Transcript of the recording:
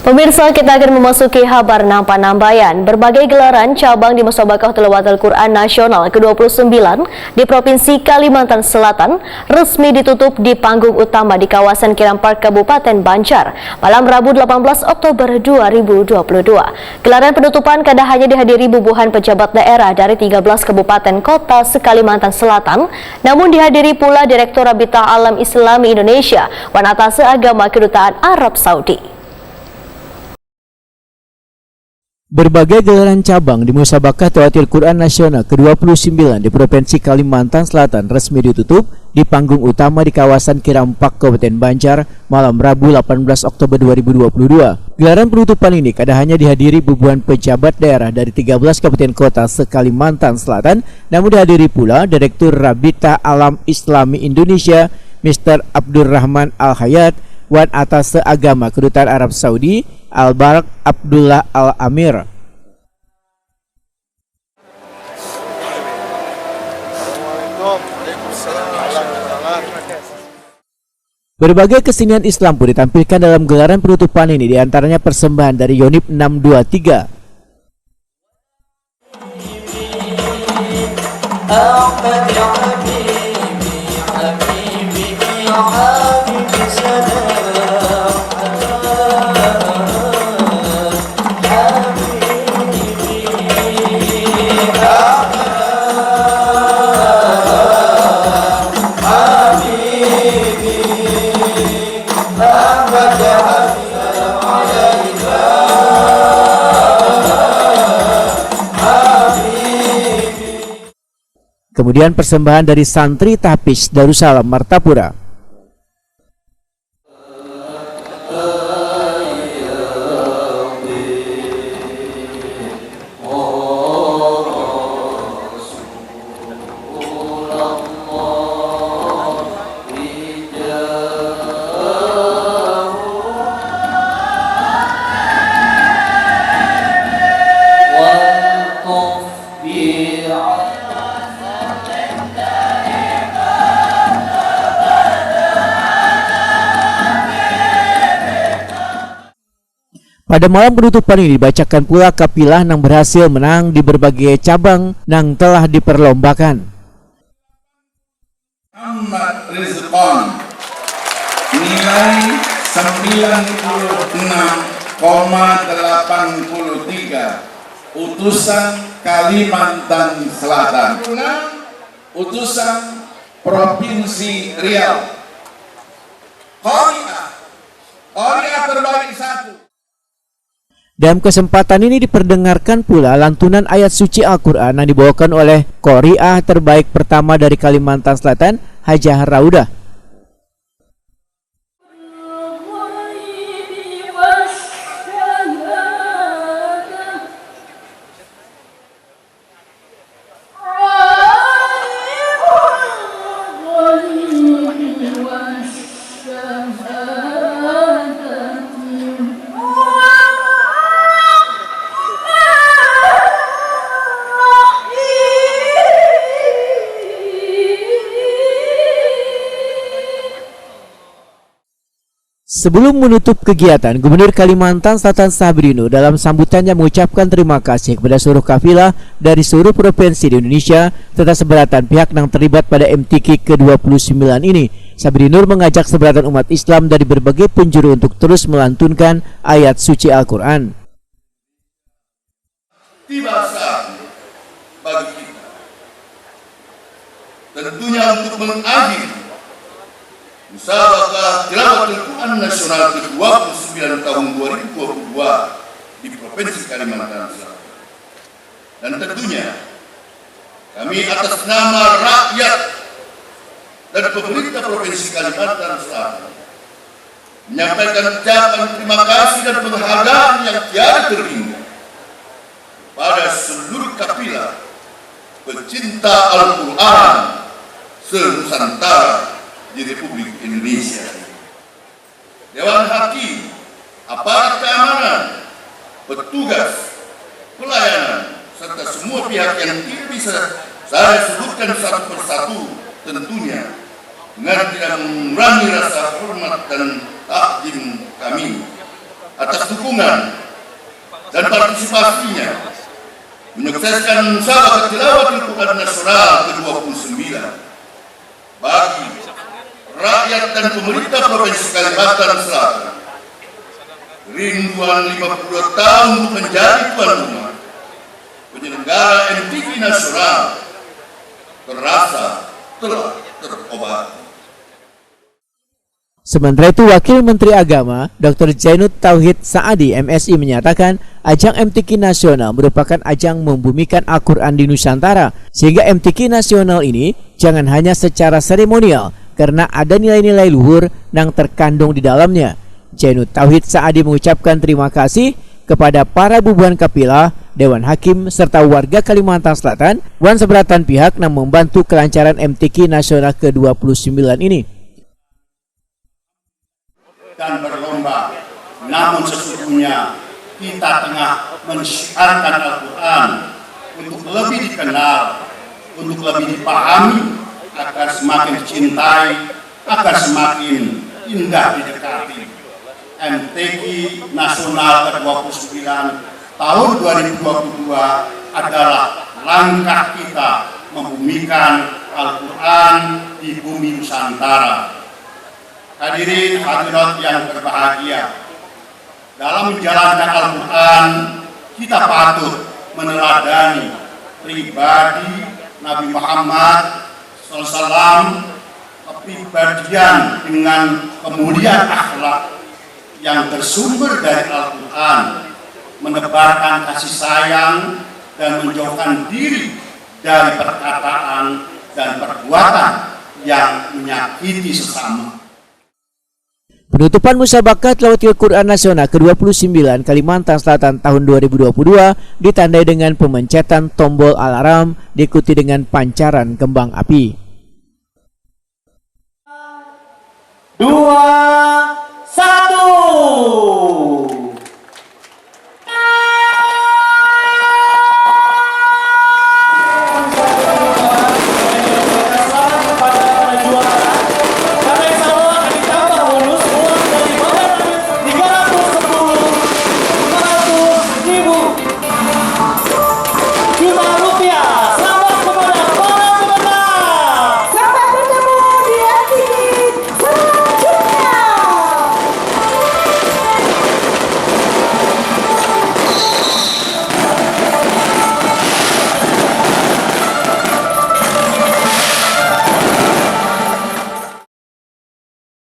Pemirsa, kita akan memasuki kabar Nampan-Nambayan. Berbagai gelaran cabang di Musabaqah Tilawatul Quran Nasional ke-29 di Provinsi Kalimantan Selatan resmi ditutup di panggung utama di kawasan Kiram Park Kabupaten Banjar malam Rabu 18 Oktober 2022. Gelaran penutupan kada hanya dihadiri bubuhan pejabat daerah dari 13 kabupaten kota se-Kalimantan Selatan, namun dihadiri pula Direktur Rabitah Alam Islami Indonesia, Wanatase Agama Kedutaan Arab Saudi. Berbagai gelaran cabang di Musabaqah Tilawatul Quran Nasional ke-29 di Provinsi Kalimantan Selatan resmi ditutup di panggung utama di kawasan Kiram Park Kabupaten Banjar malam Rabu 18 Oktober 2022. Gelaran penutupan ini kada hanya dihadiri bubuhan pejabat daerah dari 13 kabupaten kota se-Kalimantan Selatan, namun dihadiri pula Direktur Rabitah Alam Islami Indonesia, Mr. Abdurrahman Al-Hayat, Wan Atase Agama Kedutaan Arab Saudi, Al-Barak Abdullah Al-Amir. Berbagai kesenian Islam pun ditampilkan dalam gelaran penutupan ini, diantaranya persembahan dari Yonib 623. Kemudian persembahan dari santri Tahfiz Darussalam Martapura. Pada malam penutupan ini dibacakan pula kapilah yang berhasil menang di berbagai cabang yang telah diperlombakan. Ahmad Rizqan nilai 96,83, utusan Kalimantan Selatan, utusan Provinsi Riau. Qari'ah terbaik 1. Dalam kesempatan ini diperdengarkan pula lantunan ayat suci Al-Quran yang dibawakan oleh Qari'ah terbaik pertama dari Kalimantan Selatan, Hajah Raudah. Sebelum menutup kegiatan, Gubernur Kalimantan Selatan Sabrino dalam sambutannya mengucapkan terima kasih kepada seluruh kafilah dari seluruh provinsi di Indonesia serta seberatan pihak yang terlibat pada MTQ ke-29 ini. Sabrino mengajak seberatan umat Islam dari berbagai penjuru untuk terus melantunkan ayat suci Al-Quran. Tiba saatnya bagi kita tentunya untuk mengakhiri Musabaqah Tilawatul Quran Nasional ke-29 tahun 2022 di Provinsi Kalimantan Selatan. Dan tentunya kami atas nama rakyat dan pemerintah Provinsi Kalimantan Selatan menyampaikan ucapan terima kasih dan penghargaan yang tiada terhingga pada seluruh kafilah pecinta Al-Quran se-Nusantara di Republik Indonesia. Dewan Hakim, aparat keamanan, petugas pelayanan, serta semua pihak yang tidak bisa saya sebutkan satu persatu tentunya dengan tidak mengurangi rasa hormat dan takdim kami atas dukungan dan partisipasinya menyukseskan musyawarah tilawatil Quran nasional ke-29 bagi rakyat dan pemerintah Provinsi Kalimantan Selatan. Rinduan 52 tahun untuk menjadi tuan rumah penyelenggara MTQ nasional terasa telah terobati. Sementara itu, Wakil Menteri Agama Dr. Zainud Tauhid Saadi MSI menyatakan ajang MTQ Nasional merupakan ajang membumikan Al-Quran di Nusantara, sehingga MTQ Nasional ini jangan hanya secara seremonial karena ada nilai-nilai luhur yang terkandung di dalamnya. Zainud Tauhid Saadi mengucapkan terima kasih kepada para bubuhan kapilah, Dewan Hakim, serta warga Kalimantan Selatan dan seberatan pihak yang membantu kelancaran MTQ Nasional ke-29 ini. Dan berlomba, namun sesungguhnya kita tengah mensyiarkan Al-Quran untuk lebih dikenal, untuk lebih dipahami, agar semakin dicintai, agar semakin indah didekati. MTQ Nasional ke-29 tahun 2022 adalah langkah kita membumikan Al-Quran di bumi Nusantara. Hadirin hadirat yang berbahagia, dalam menjalankan Al-Quran kita patut meneladani pribadi Nabi Muhammad SAW, kepribadian dengan kemuliaan akhlak yang bersumber dari Al-Quran, menebarkan kasih sayang dan menjauhkan diri dari perkataan dan perbuatan yang menyakiti sesama. Penutupan musabaqah tilawatil Quran Nasional ke-29 Kalimantan Selatan tahun 2022 ditandai dengan pemencetan tombol alarm diikuti dengan pancaran kembang api. 2, 1.